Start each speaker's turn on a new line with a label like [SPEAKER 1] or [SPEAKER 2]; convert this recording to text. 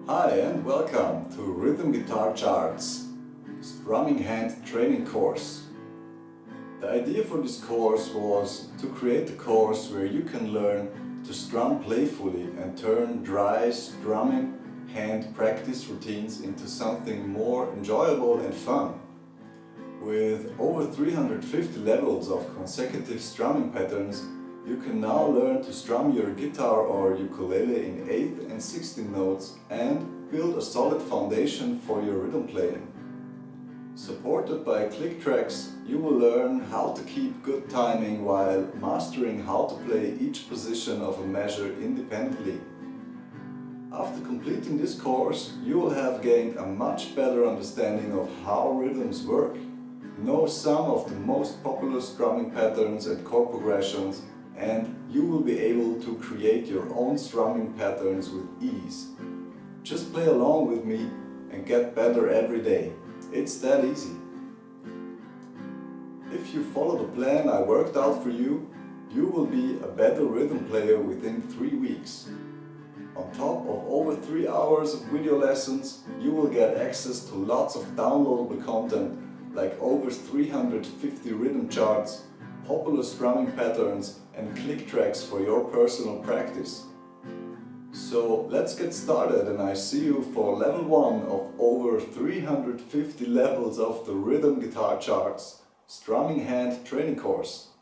[SPEAKER 1] Hi and welcome to Rhythm Guitar Charts Strumming Hand Training Course. The idea for this course was to create a course where you can learn to strum playfully and turn dry strumming hand practice routines into something more enjoyable and fun. With over 350 levels of consecutive strumming patterns, you can now learn to strum your guitar or ukulele in 8th and 16th notes and build a solid foundation for your rhythm playing. Supported by click tracks, you will learn how to keep good timing while mastering how to play each position of a measure independently. After completing this course, you will have gained a much better understanding of how rhythms work, know some of the most popular strumming patterns and chord progressions, and you will be able to create your own strumming patterns with ease. Just play along with me and get better every day. It's that easy. If you follow the plan I worked out for you, you will be a better rhythm player within 3 weeks. On top of over 3 hours of video lessons, you will get access to lots of downloadable content like over 350 rhythm charts, popular strumming patterns and click tracks for your personal practice. So let's get started, and I see you for level 1 of over 350 levels of the Rhythm Guitar Charts Strumming Hand Training Course.